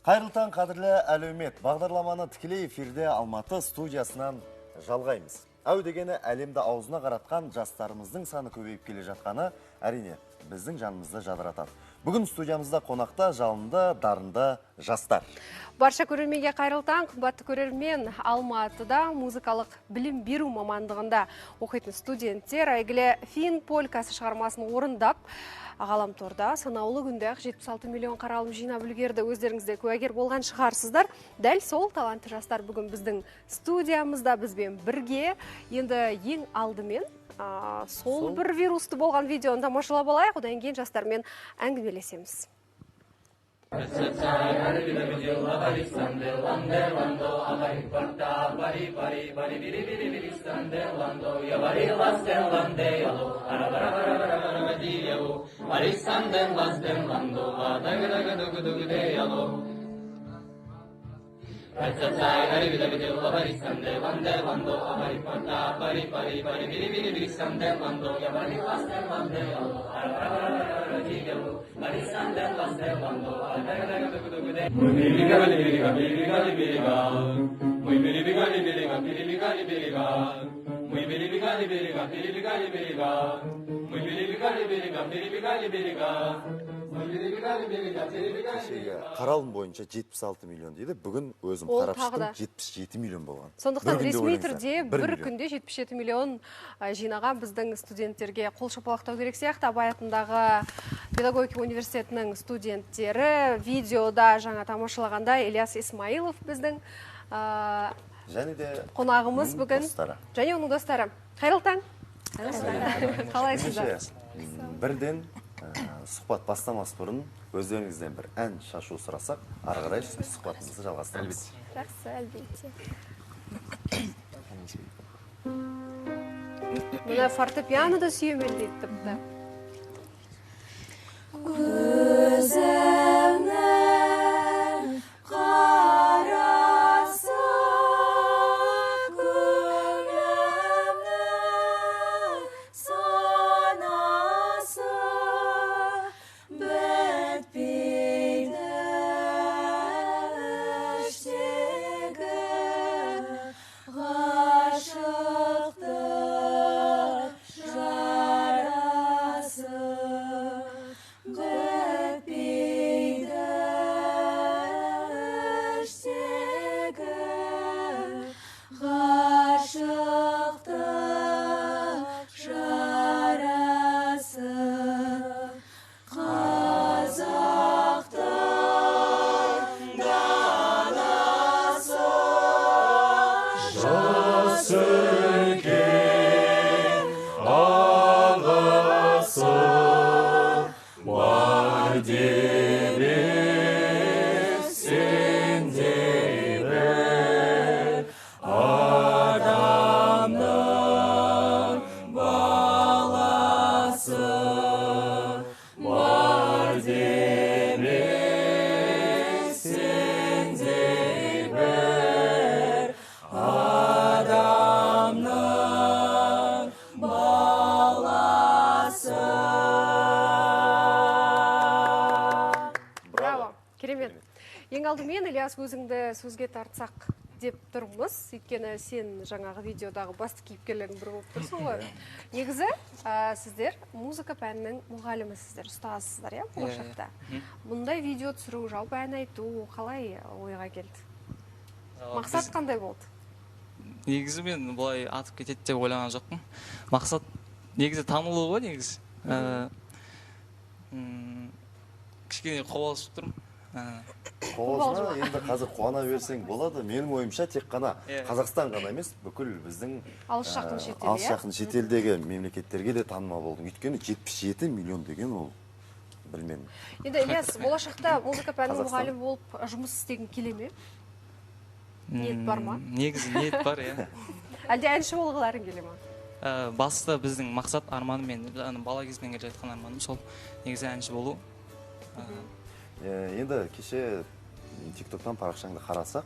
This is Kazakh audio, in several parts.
Қайырлы таң, қадірлі әлеумет. Бағдарламаны тікелей эфирде Алматы студиясынан жалғаймыз. Әу дегені әлемді аузына қаратқан жастарымыздың саны көбейіп келе жатқаны әрине біздің жанымызды жадыратады. Бүгін студиямызда қонақта жалынды, дарынды жастар. Барша көрерменге қайырлы таң. Қымбатты көрермен, Алматыда музыкалық білім беру мамандығында оқитын студенттер әйгілі Фин полкасы шығармасын орындап, ғаламторда санаулы күнде-ақ 76 миллион қаралым жинап үлгерді. Өздеріңізде куәгер болған шығарсыздар. Дәл сол талантты жастар бүгін біздің студиямызда бізбен бірге. Енді ең алдымен сол бір вирусты болған видеоны тамашалап алайық, одан кейін жастармен әңгімелесеміз. Қаралым бойынша 76 миллион дейді. Бүгін өзім қарап шықтым, 77 миллион болған. Сондықтан ресми түрде бір күнде 77 миллион жинаған біздің студенттерге қол шапалақтау керек сияқты. Абай атындағы педагогика университетінің студенттері видеода жаңа тамашалағанда Ильяс Исмаилов біздің қонағымыз бүгін. Және оның достары. Қайырлы таң. Қалайсыздар? Бірден сұхбат бастамас бұрын өздеріңізден бір ән шашу сұрасақ, ары қарай сұхбатымызды жалғастырамыз. Жақсы, әлбетте. Мына фортепианода сүйемелдейді тіпті. Көзімнің қарасы, көңілімнің санасы, бітпейді іштегі ғашықтық жарасы. Алдымен, Ильяс, өзіңді сөзге тартсақ деп тұрмыз. Өйткені сен жаңағы видеодағы басты кейіпкерлердің бірі болып тұрсың ғой. Негізі, сіздер музыка пәнінің мұғалімісіздер, ұстазсыздар, иә, болашақта. Бұндай видео түсіру, жалпы ән айту қалай ойға келді? Мақсат қандай болды? Негізі мен бұлай атып кетеді деп ойлаған жоқпын. Мақсат негізі танылу ғой, негізі. Кішкене қобалжып тұрмын. Қобалжыма енді қазір қуана берсең болады. Менің ойымша тек қана Қазақстан ғана емес, бүкіл біздің алыс жақын шетелдегі мемлекеттерге де танымал болдың. Өйткені 77 миллион деген ол білмедім. Енді Ильяс, болашақта музыка пәнінің мұғалімі болып жұмыс істегің келе ме? Ниет бар ма? Негізі ниет бар, иә. Әлде әнші болғыларың келе ме? Басты біздің мақсат арманым, мен бала кезімнен келе жатқан арманым сол. Негізі әнші болу. Енді кеше TikTok-тан парақшаңды қарасақ,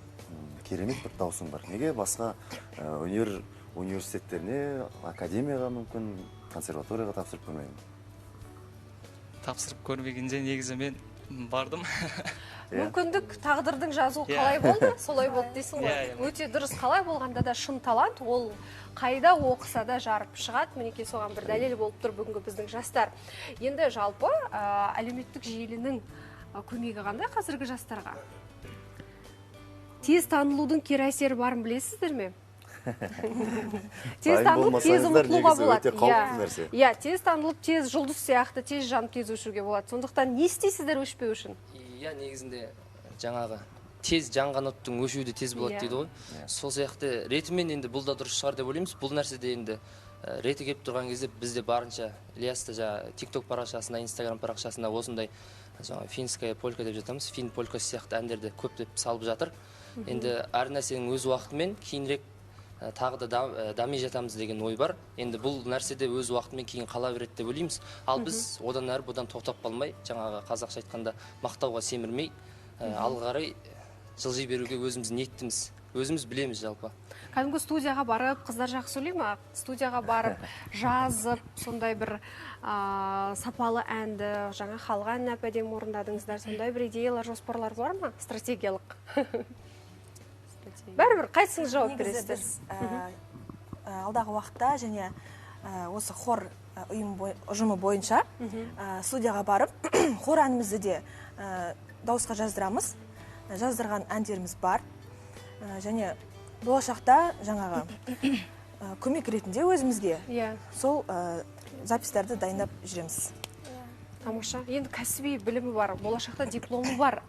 керемет бір даусың бар. Неге басқа университеттеріне, академияға мүмкін, консерваторияға тапсырып көрмеймін? Тапсырып көрмегенде негізі мен бардым. мүмкіндік тағдырдың жазуы қалай болды, солай болды дейсің ғой. Өте дұрыс, қалай болғанда да шын талант, ол қайда оқыса да жарып шығады. Мінекей соған бір дәлел болып тұр бүгінгі біздің жастар. Енді жалпы әлеуметтік желінің көмегі қандай қазіргі жастарға? Тез танылудың кері әсері барын білесіздер ме? Тез танылып, тез ұмытылуға болады. Иә, тез танылып, тез жұлдыз сияқты, тез жанып тез өшуге болады. Сондықтан не істейсіздер өшпеу үшін? Иә, негізінде жаңағы тез жанған оттың өшуі де тез болады дейді ғой. Сол сияқты ретімен енді бұл да дұрыс шығар деп ойлаймыз. Бұл нәрседе енді реті келіп тұрған кезде бізде барынша Ильясты TikTok парақшасына, Instagram парақшасына осындай финская полька деп жатамыз, фин полькасы сияқты әндерді көптеп салып жатыр. Енді әр нәрсенің өз уақытымен кейінірек тағы да дами жатамыз деген ой бар. Енді бұл нәрседе өз уақытымен кейін қала береді деп ойлаймыз. Ал біз одан әрі бұдан тоқтап қалмай, жаңағы қазақша айтқанда мақтауға семірмей, алға қарай жылжи беруге өзіміз ниеттіміз. Өзіміз білеміз жалпы. Кәдімгі студияға барып, қыздар жақсы сөйлей ма? Студияға барып, жазып, сондай бір сапалы әнді, жаңа халық әнін әп-әдемі орындадыңыздар, сондай бір идеялар, жоспарлар бар ма? Стратегиялық. Бәрібір қайсыңыз жауап бересіздер? Алдағы уақытта және осы хор ұжымы бойынша студияға барып, хор әнімізді де дауысқа жаздырамыз. Жаздырған әндеріміз бар. Және болашақта жаңағы көмек ретінде өзімізге сол записьтерді дайындап жүреміз. Тамаша. Енді кәсіби білімі бар, болашақта дипломы бар,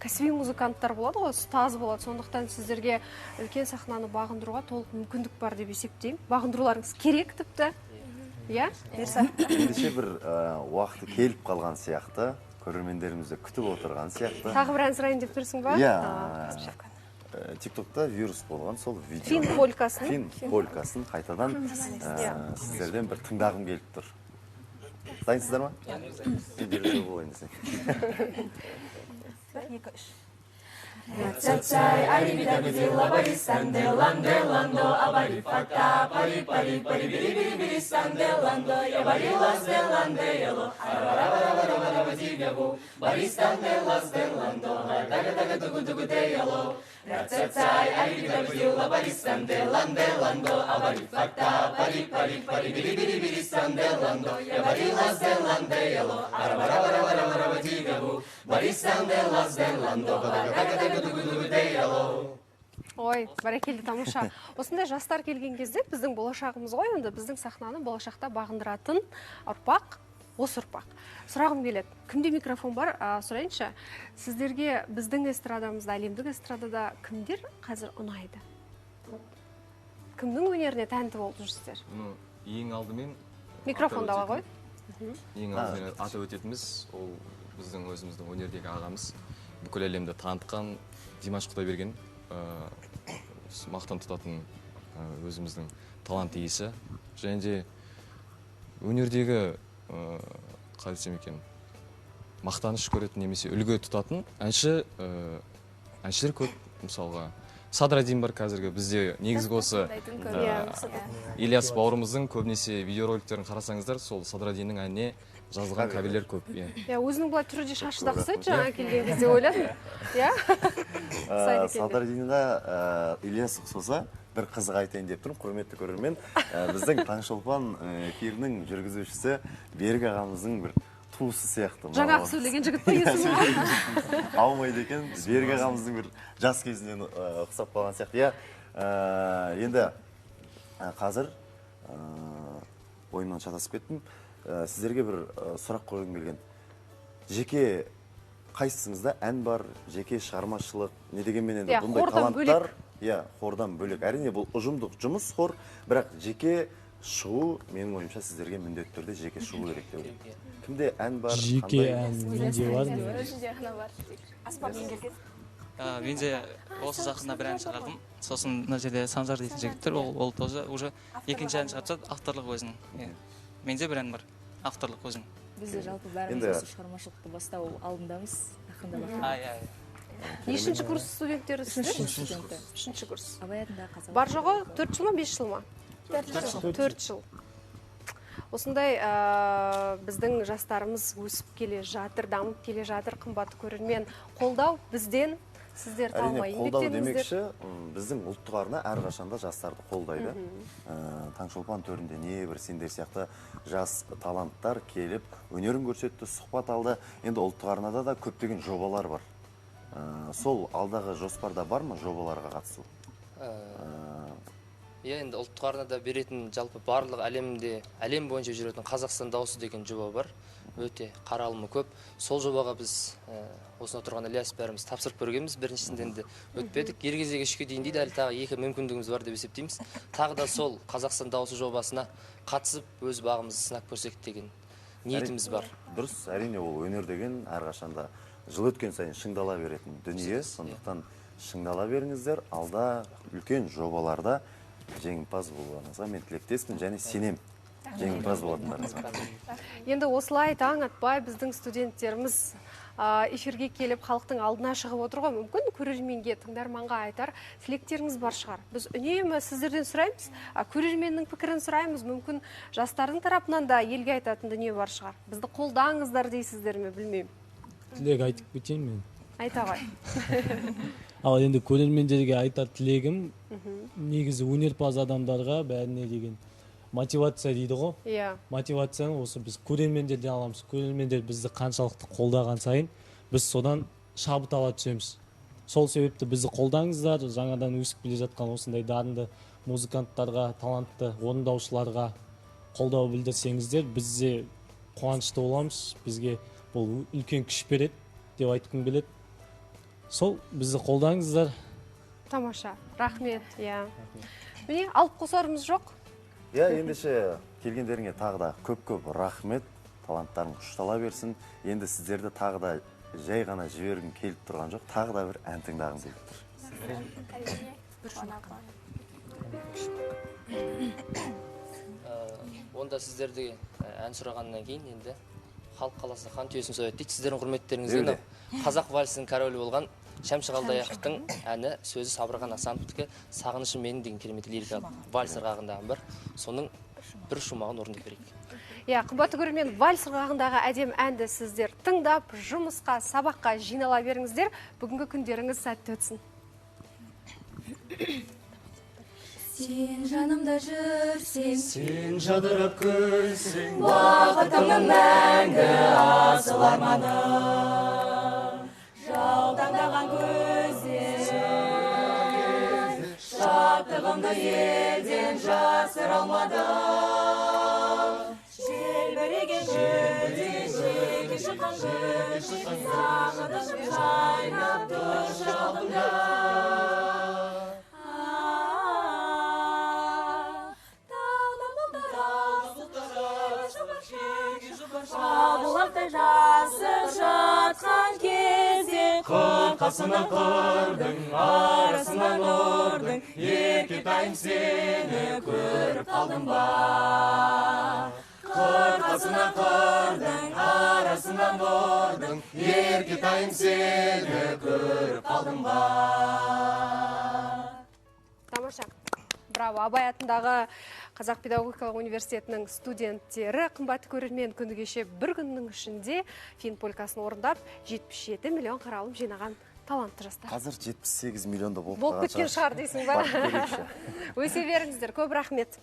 кәсіби музыканттар болады ғой, ұстаз болады. Сондықтан сіздерге үлкен сахнаны бағындыруға толық мүмкіндік бар деп есептеймін. Бағындыруларыңыз керек тіпті. Иә? Ендеше бір уақыты келіп қалған сияқты, көрермендерімізді күтіп отырған сияқты. Тағы бір ән сұрайын деп тұрсың ба? TikTokта вирус болған сол видео. Фин полькасын. Фин полькасын қайтадан сіздерден бір тыңдағым келіп тұр. Дайынсыздар ма? Видео болайын десең. 1, 2, 3. Цай, алибида бидила бари санделанде ландо, абари фата, пари пари пари бири бири бири санделандо, я бари лазде ланде ело, арабарабарабарабара дигабу, бари санделазде ландо, дага дага дугу дугу де ело. Цай, алибида бидила бари санделанде ландо, абари фата, пари пари пари бири бири бири санделандо, я бари лазде ланде ело, арабарабарабарабара дигабу, бари санделазде ландо, дага дага Ой, бәрекелді, тамаша. Осындай жастар келген кезде біздің болашағымыз ғой, енді біздің сахнаны болашақта бағындыратын ұрпақ, осы ұрпақ. Сұрағым келеді. Кімде микрофон бар? Сұрайыншы. Сіздерге біздің эстрадамызда, әлемдік эстрадада кімдер қазір ұнайды? Кімнің өнеріне тәнті болып жүрсіздер? Ең алдымен микрофонда ғой. Ең алдымен атап өтетіміз, ол біздің өзіміздің өнердегі ағамыз. Бүкіл әлемді танытқан Димаш Құдайберген, мақтан тұтатын өзіміздің талант иесі. Және де өнердегі қалай десем екен, мақтаныш көретін немесе үлгі тұтатын әншілер көп. Мысалға Садрадин бар қазіргі бізде негізгі осы Ильяс бауырымыздың көбінесе видеороликтерін қарасаңыздар, сол Садрадиннің әніне жазылған кабелер көп. Өзінің бұлай түрде шашы да қысайды жаңа келген кезде ойладым. Садрадинға Ильяс ұқсаса, бір қызық айтайын деп тұрмын, құрметті көрермен. Біздің Таңшолпан эфирінің жүргізушісі Берік ағамыздың бір туысы сияқты. Жаңа сөйлеген жігіт па есімі ғой? Аумайды екен, Берік ағамыздың бір жас кезінен ұқсап қалған сияқты. Енді қазір ойымнан шатасып кеттім. Сіздерге бір сұрақ қойғым келген. Жеке қайсыңызда ән бар, жеке шығармашылық, не дегенмен енді бұндай таланттар, хордан бөлек. Әрине бұл ұжымдық жұмыс хор, бірақ жеке шығу, менің ойымша сіздерге міндетті түрде жеке шығу керек деп ойлаймын. Кімде ән бар? Жеке ән менде бар. Аспап еңгелген. Менде осы жақында бір ән шығардым. Сосын мына жерде Санжар дейтін жігіттер, ол тоже уже екінші ән шығарса авторлық өзінің. Менде бір ән бар, авторлық өзің. Бізде жалпы бәріміз осы шығармашылықты бастау алдындамыз, ақындап. Нешінші курс студенттері сіздер? Үшінші курс. Абай атындағы қазақ. Бар жоғы 4 жыл ма, 5 жыл ма? 4 жыл. Осындай біздің жастарымыз өсіп келе жатыр, дамып келе жатыр. Қымбатты көрермен, қолдау бізден, сіздер талмай Әрине, қолдау еңбектеніңіздер. демекші, біздің ұлттық арна әрқашанда жастарды қолдайды. Таңшолпан төрінде небір сендер сияқты жас таланттар келіп, өнерін көрсетті, сұхбат алды. Енді ұлттық арнада да көптеген жобалар бар. Сол алдағы жоспарда бар ма жобаларға қатысу? Енді ұлттық арнада беретін жалпы барлық әлем бойынша жүретін Қазақстан дауысы деген жоба бар. Өте қаралымы көп. Сол жобаға біз осына тұрған Ілияс бәріміз тапсырып көргенбіз. Біріншісінде енді өтпедік. Ергезеге үшке дейін дейді, әлі тағы 2 мүмкіндігіміз бар деп есептейміз. Тағы да сол Қазақстан дауысы жобасына қатысып, өз бағымызды сынап көрсек деген ниетіміз бар. Дұрыс, әрине ол өнер деген әрқашанда жыл өткен сайын шыңдала беретін дүние. Сондықтан шыңдала беріңіздер. Алда үлкен жобаларда жеңімпаз болғаныңызға мен тілектеспін және сенем жеңімпаз болатындарыңызға. Енді осылай таң атпай біздің студенттеріміз эфирге келіп халықтың алдына шығып отыр ғой. Мүмкін көрерменге, тыңдарманға айтар тілектеріңіз бар шығар. Біз үнемі сіздерден сұраймыз, көрерменнің пікірін сұраймыз. Мүмкін жастардың тарапынан да елге айтатын дүние бар шығар. Бізді қолдаңыздар дейсіздер ме, білмеймін. Тілек айтып кетейін мен. Айта ғой. Ал енді көрермендерге айтар тілегім, негізі өнерпаз адамдарға бәріне деген мотивация дейді ғой. Иә. Мотивацияны осы біз көрермендерден аламыз. Көрермендер бізді қаншалықты қолдаған сайын, біз содан шабыт ала түсеміз. Сол себепті бізді қолдаңыздар, жаңадан өсіп келе жатқан осындай дарынды музыканттарға, талантты орындаушыларға қолдау білдірсеңіздер, бізде қуанышты боламыз. Бізге бұл үлкен күш береді деп айтқым келеді. Сол бізді қолдаңыздар. Тамаша, рахмет. Міне, алып қосарымыз жоқ. Ендеше келгендеріңе тағы да көп рахмет. Таланттарың ұштала берсін. Енді сіздерді тағы да жай ғана жібергім келіп тұрған жоқ. Тағы да бір ән тыңдағым келіп тұр. Онда сіздерді ән сұрағаннан кейін енді халық қаласы хан түйесін сояды дейді. Сіздердің құрметтеріңізбен қазақ вальсінің королі болған Шәмші Қалдаяқовтың әні сөзі Сабырхан Асановтікі «Сағынышым менің» деген керемет лирикалық вальс ырғағындағы бір. Соның бір шумағын орындап берейік. Қымбатты көрермен, вальс ырғағындағы әдем әнді сіздер тыңдап, жұмысқа, сабаққа жинала беріңіздер. Бүгінгі күндеріңіз сәтті өтсін. Сен жанымда жүрсең, сен жадырап күлсең, бақытымның мәңгі асыл арманым. Жаутаңдаған көзден, шаттығымды елден жасыра алмадым. Желбіреген гүлден жеке шыққан гүл, сағындым жайнап тұр жалғымда. Бұлақтай жасып жатқан кезде, қырқасынан қырдың, арасынан ұрдың, еркетайым сені көріп қалдым ба? Қырқасынан қырдың, арасынан ұрдың, еркетайым сені көріп қалдым ба? Тамаша. Браво, Абай атындағы Қазақ педагогикалық университетінің студенттері қымбатты көрермен күні кеше бір күннің ішінде Фин полкасын орындап 77 миллион қаралым жинаған талантты жастар. Қазір 78 миллионда болып кеткен шығар дейсің ба? Өсе беріңіздер, көп рахмет.